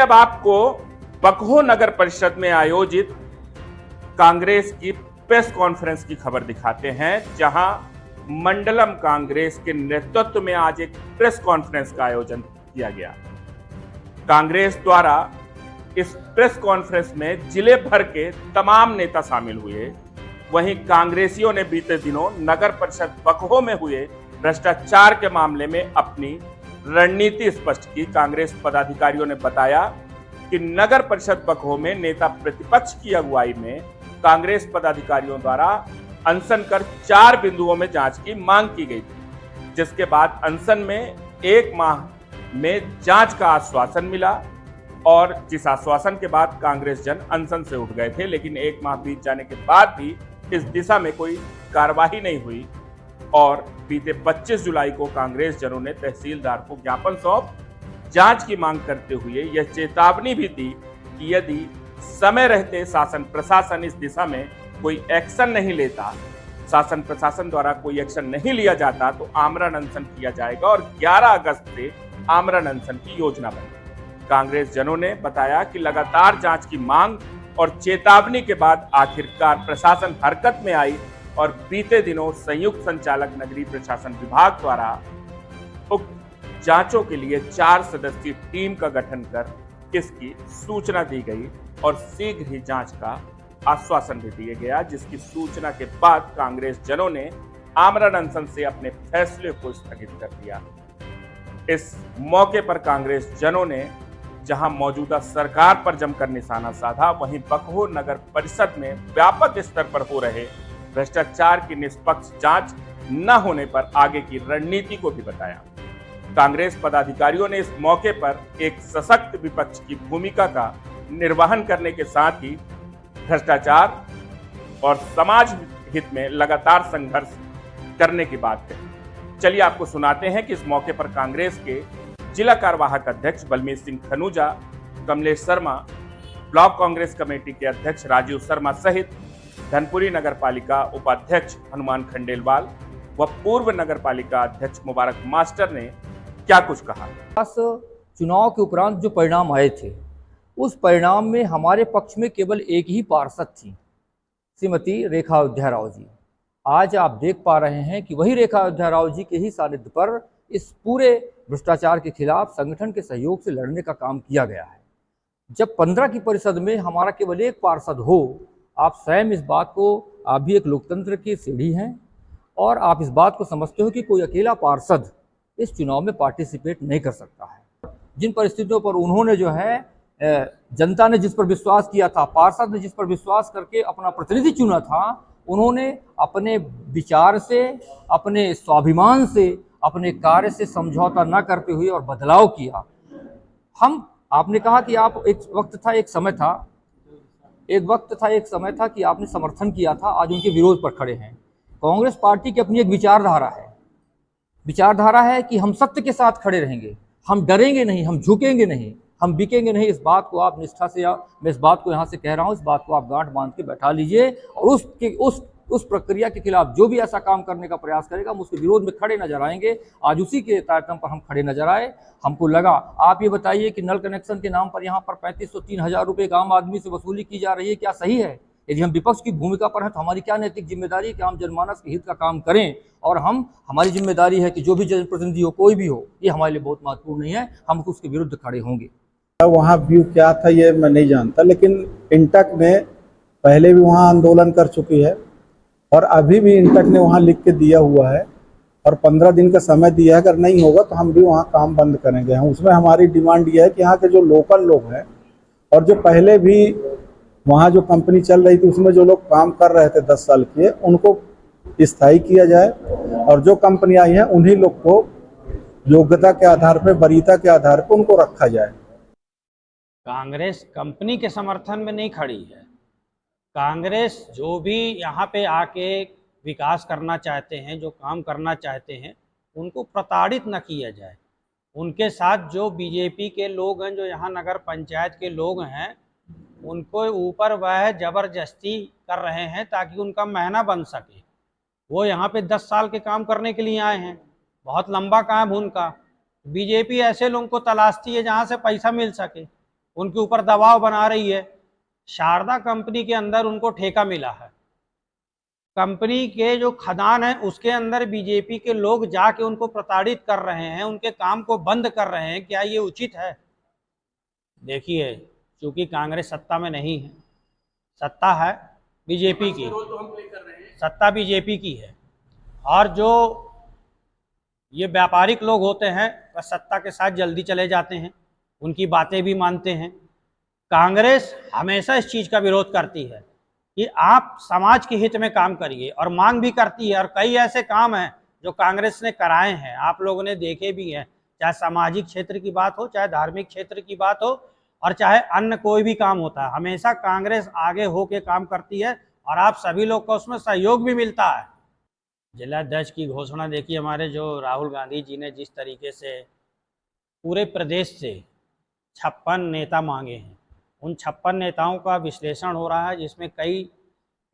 अब आपको बकहो नगर परिषद में आयोजित कांग्रेस की प्रेस कॉन्फ्रेंस की खबर दिखाते हैं, जहां मंडलम कांग्रेस के नेतृत्व में आज एक प्रेस कॉन्फ्रेंस का आयोजन किया गया। कांग्रेस द्वारा इस प्रेस कॉन्फ्रेंस में जिले भर के तमाम नेता शामिल हुए। वहीं कांग्रेसियों ने बीते दिनों नगर परिषद बकहो में हुए भ्रष्टाचार के मामले में अपनी रणनीति स्पष्ट की। कांग्रेस पदाधिकारियों ने बताया कि नगर परिषद बकहो में नेता प्रतिपक्ष की अगुवाई में कांग्रेस पदाधिकारियों द्वारा अनशन कर 4 बिंदुओं में जांच की मांग की गई थी, जिसके बाद अनशन में 1 माह में जांच का आश्वासन मिला और जिस आश्वासन के बाद कांग्रेस जन अनशन से उठ गए थे। लेकिन 1 माह बीत जाने के बाद भी इस दिशा में कोई कार्रवाई नहीं हुई और बीते 25 जुलाई को कांग्रेस जनों ने तहसीलदार को ज्ञापन सौंप जांच की मांग करते हुए यह चेतावनी भी दी कि यदि समय रहते शासन प्रशासन इस दिशा में कोई एक्शन नहीं लेता, शासन प्रशासन द्वारा कोई एक्शन नहीं लिया जाता, तो आमरण अनशन किया जाएगा और 11 अगस्त से आमरण अनशन की योजना बनी। कांग्रेस जनों ने बताया कि लगातार जांच की मांग और चेतावनी के बाद आखिरकार प्रशासन हरकत में आई और बीते दिनों संयुक्त संचालक नगरीय प्रशासन विभाग द्वारा उक्त जांचों के लिए 4 सदस्यीय टीम का गठन कर इसकी सूचना दी गई और शीघ्र ही जांच का आश्वासन भी दिया गया, जिसकी सूचना के बाद कांग्रेस जनों ने आमरण अनशन से अपने फैसले को स्थगित कर दिया। इस मौके पर कांग्रेस जनों ने जहां मौजूदा सरकार पर जमकर निशाना साधा, वहीं बकहो नगर परिषद में व्यापक स्तर पर हो रहे भ्रष्टाचार की निष्पक्ष जांच न होने पर आगे की रणनीति को भी बताया। कांग्रेस पदाधिकारियों ने इस मौके पर एक सशक्त विपक्ष की भूमिका का निर्वहन करने के साथ ही भ्रष्टाचार और समाज हित में लगातार संघर्ष करने की बात कही। चलिए आपको सुनाते हैं कि इस मौके पर कांग्रेस के जिला कार्यवाहक अध्यक्ष बलमीत सिंह खनूजा, कमलेश शर्मा, ब्लॉक कांग्रेस कमेटी के अध्यक्ष राजीव शर्मा सहित धनपुरी नगर पालिका उपाध्यक्ष हनुमान खंडेलवाल व पूर्व नगर पालिका अध्यक्ष मुबारक मास्टर ने क्या कुछ कहा। चुनाव के उपरांत जो परिणाम आए थे, उस परिणाम में हमारे पक्ष में केवल एक ही पार्षद थी, श्रीमती रेखा अयोध्या राव जी। आज आप देख पा रहे हैं कि वही रेखा अयोध्या राव जी के ही सानिध्य पर इस पूरे भ्रष्टाचार के खिलाफ संगठन के सहयोग से लड़ने का काम किया गया है। जब 15 की परिषद में हमारा केवल एक पार्षद हो, आप स्वयं इस बात को, आप भी एक लोकतंत्र की सीढ़ी हैं और आप इस बात को समझते हो कि कोई अकेला पार्षद इस चुनाव में पार्टिसिपेट नहीं कर सकता है। जिन परिस्थितियों पर उन्होंने जो है, जनता ने जिस पर विश्वास किया था, पार्षद ने जिस पर विश्वास करके अपना प्रतिनिधि चुना था, उन्होंने अपने विचार से, अपने स्वाभिमान से, अपने कार्य से समझौता न करते हुए और बदलाव किया। आपने कहा कि आप एक वक्त था एक समय था कि आपने समर्थन किया था, आज उनके विरोध पर खड़े हैं। कांग्रेस पार्टी की अपनी एक विचारधारा है कि हम सत्य के साथ खड़े रहेंगे, हम डरेंगे नहीं, हम झुकेंगे नहीं, हम बिकेंगे नहीं। इस बात को आप निष्ठा से, मैं इस बात को यहाँ से कह रहा हूँ, इस बात को आप गांठ बांध के बैठा लीजिए और उस प्रक्रिया के खिलाफ जो भी ऐसा काम करने का प्रयास करेगा, हम उसके विरोध में खड़े नजर आएंगे। आज उसी के तारतम्य पर हम खड़े नजर आए। हमको लगा, आप ये बताइए कि नल कनेक्शन के नाम पर यहाँ पर 3503,000 रुपये एक आम आदमी से वसूली की जा रही है, क्या सही है? यदि हम विपक्ष की भूमिका पर हैं तो हमारी क्या नैतिक जिम्मेदारी है कि हम जनमानस के हित का काम करें और हमारी जिम्मेदारी है कि जो भी जनप्रतिनिधि हो, कोई भी हो, ये हमारे लिए बहुत महत्वपूर्ण नहीं है, हम उसके विरुद्ध खड़े होंगे। वहाँ व्यू क्या था ये मैं नहीं जानता, लेकिन इंटक ने पहले भी वहाँ आंदोलन कर चुकी है और अभी भी इंटक ने वहाँ लिख के दिया हुआ है और 15 दिन का समय दिया है। अगर नहीं होगा तो हम भी वहाँ काम बंद करेंगे। हम उसमें हमारी डिमांड ये है कि यहाँ के जो लोकल लोग हैं और जो पहले भी वहाँ जो कंपनी चल रही थी उसमें जो लोग काम कर रहे थे 10 साल के, उनको स्थायी किया जाए और जो कंपनी आई है उन्हीं लोग को योग्यता के आधार पर, वरीयता के आधार पर उनको रखा जाए। कांग्रेस कंपनी के समर्थन में नहीं खड़ी है। कांग्रेस जो भी यहाँ पे आके विकास करना चाहते हैं, जो काम करना चाहते हैं, उनको प्रताड़ित न किया जाए। उनके साथ जो बीजेपी के लोग हैं, जो यहाँ नगर पंचायत के लोग हैं, उनको ऊपर वह जबरदस्ती कर रहे हैं ताकि उनका महीना बन सके। वो यहाँ पे 10 साल के काम करने के लिए आए हैं, बहुत लंबा काम उनका। बीजेपी ऐसे लोगों को तलाशती है जहाँ से पैसा मिल सके। उनके ऊपर दबाव बना रही है। शारदा कंपनी के अंदर उनको ठेका मिला है, कंपनी के जो खदान है उसके अंदर बीजेपी के लोग जाके उनको प्रताड़ित कर रहे हैं, उनके काम को बंद कर रहे हैं। क्या ये उचित है? देखिए, चूंकि कांग्रेस सत्ता में नहीं है, सत्ता है बीजेपी की, सत्ता बीजेपी की है, और जो ये व्यापारिक लोग होते हैं वह सत्ता के साथ जल्दी चले जाते हैं, उनकी बातें भी मानते हैं। कांग्रेस हमेशा इस चीज़ का विरोध करती है कि आप समाज के हित में काम करिए, और मांग भी करती है। और कई ऐसे काम हैं जो कांग्रेस ने कराए हैं, आप लोगों ने देखे भी हैं, चाहे सामाजिक क्षेत्र की बात हो, चाहे धार्मिक क्षेत्र की बात हो, और चाहे अन्य कोई भी काम होता है, हमेशा कांग्रेस आगे होके काम करती है और आप सभी लोग का उसमें सहयोग भी मिलता है। जिलाध्यक्ष की घोषणा देखिए, हमारे जो राहुल गांधी जी ने जिस तरीके से पूरे प्रदेश से 56 नेता मांगे हैं, उन 56 नेताओं का विश्लेषण हो रहा है, जिसमें कई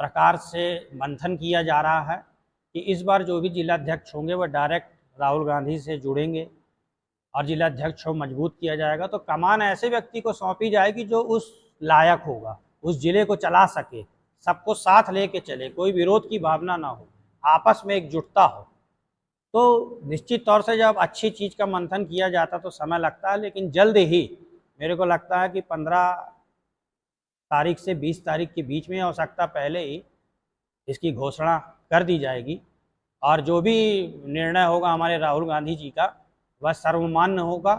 प्रकार से मंथन किया जा रहा है कि इस बार जो भी जिलाध्यक्ष होंगे वह डायरेक्ट राहुल गांधी से जुड़ेंगे और जिलाध्यक्ष को मजबूत किया जाएगा। तो कमान ऐसे व्यक्ति को सौंपी जाएगी जो उस लायक होगा, उस जिले को चला सके, सबको साथ लेके चले, कोई विरोध की भावना ना हो, आपस में एकजुटता हो। तो निश्चित तौर से जब अच्छी चीज़ का मंथन किया जाता तो समय लगता है, लेकिन जल्द ही मेरे को लगता है कि 15 तारीख से 20 तारीख के बीच में, हो सकता पहले ही इसकी घोषणा कर दी जाएगी, और जो भी निर्णय होगा हमारे राहुल गांधी जी का वह सर्वमान्य होगा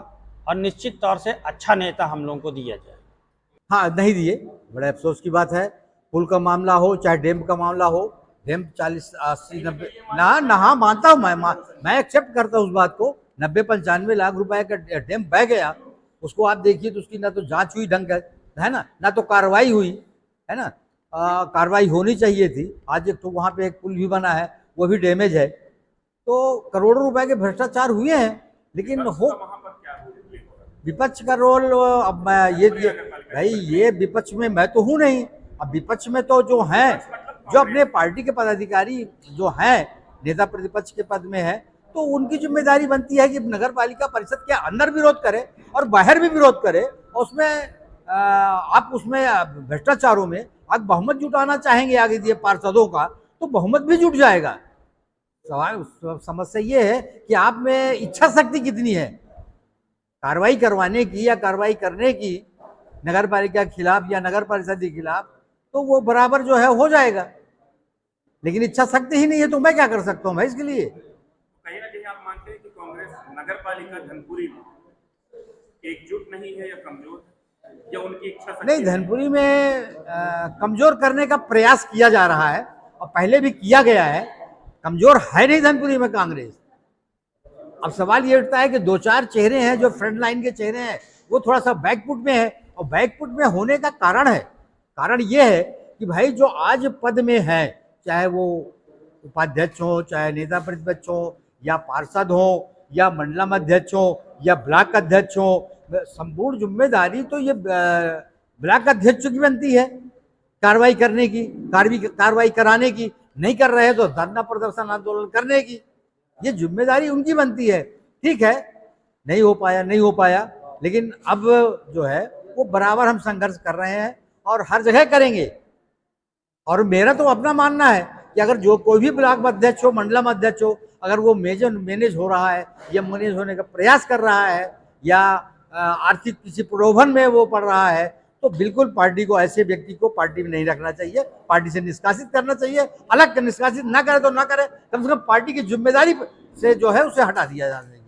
और निश्चित तौर से अच्छा नेता हम लोगों को दिया जाएगा। हाँ, नहीं दिए, बड़े अफसोस की बात है। पुल का मामला हो चाहे डैम का मामला हो, डैम 40, 80, 90 ना हाँ मानता हूँ, मैं एक्सेप्ट करता हूँ उस बात को। 90-95 लाख रुपए का डैम बह गया, उसको आप देखिए तो उसकी ना तो जांच हुई ढंग है ना तो कार्रवाई हुई है ना। कार्रवाई होनी चाहिए थी। आज एक तो वहाँ पे एक पुल भी बना है, वो भी डैमेज है। तो करोड़ों रुपए के भ्रष्टाचार हुए हैं, लेकिन हो विपक्ष का रोल। अब मैं ये भाई, ये विपक्ष में मैं तो हूँ नहीं। अब विपक्ष में तो जो हैं, जो अपने पार्टी के पदाधिकारी जो हैं, नेता प्रतिपक्ष के पद में है, तो उनकी जिम्मेदारी बनती है कि नगर पालिका परिषद के अंदर विरोध करे और बाहर भी विरोध करे। और उसमें आप उसमें भ्रष्टाचारों में आप बहुमत जुटाना चाहेंगे आगे दिए पार्षदों का, तो बहुमत भी जुट जाएगा। सवाल समस्या ये है कि आप में इच्छा शक्ति कितनी है कार्रवाई करवाने की या कार्रवाई करने की नगर पालिका के खिलाफ या नगर परिषद के खिलाफ, तो वो बराबर जो है हो जाएगा। लेकिन इच्छा शक्ति ही नहीं है तो मैं क्या कर सकता हूँ भाई इसके लिए। कहीं ना कहीं आप मानते हैं कि कांग्रेस नगर पालिका धनपुरी में एकजुट नहीं है या कमजोर है, या उनकी इच्छा शक्ति नहीं, धनपुरी में कमजोर करने का प्रयास किया जा रहा है और पहले भी किया गया है। कमजोर है नहीं धनपुरी में कांग्रेस। अब सवाल ये उठता है कि 2-4 चेहरे हैं जो फ्रंट लाइन के चेहरे हैं, वो थोड़ा सा बैकफुट में है। और बैकफुट में होने का कारण ये है कि भाई जो आज पद में है, चाहे वो उपाध्यक्ष हो, चाहे नेता प्रतिपक्ष हो, या पार्षद हो, या मंडलम अध्यक्ष हो, या ब्लॉक अध्यक्ष हो, संपूर्ण जिम्मेदारी तो ये ब्लॉक अध्यक्ष की बनती है कार्रवाई करने की, कार्रवाई कराने की। नहीं कर रहे तो धरना प्रदर्शन आंदोलन करने की, ये जिम्मेदारी उनकी बनती है। ठीक है, नहीं हो पाया, लेकिन अब जो है वो बराबर हम संघर्ष कर रहे हैं और हर जगह करेंगे। और मेरा तो अपना मानना है कि अगर जो कोई भी ब्लॉक अध्यक्ष हो, मंडलम अध्यक्ष हो, अगर वो मैनेज हो रहा है या मैनेज होने का प्रयास कर रहा है या आर्थिक किसी प्रलोभन में वो पड़ रहा है, तो बिल्कुल पार्टी को, ऐसे व्यक्ति को पार्टी में नहीं रखना चाहिए, पार्टी से निष्कासित करना चाहिए। अलग निष्कासित ना करे तो ना करे, कम से कम पार्टी की जिम्मेदारी से जो है उसे हटा दिया जाना चाहिए।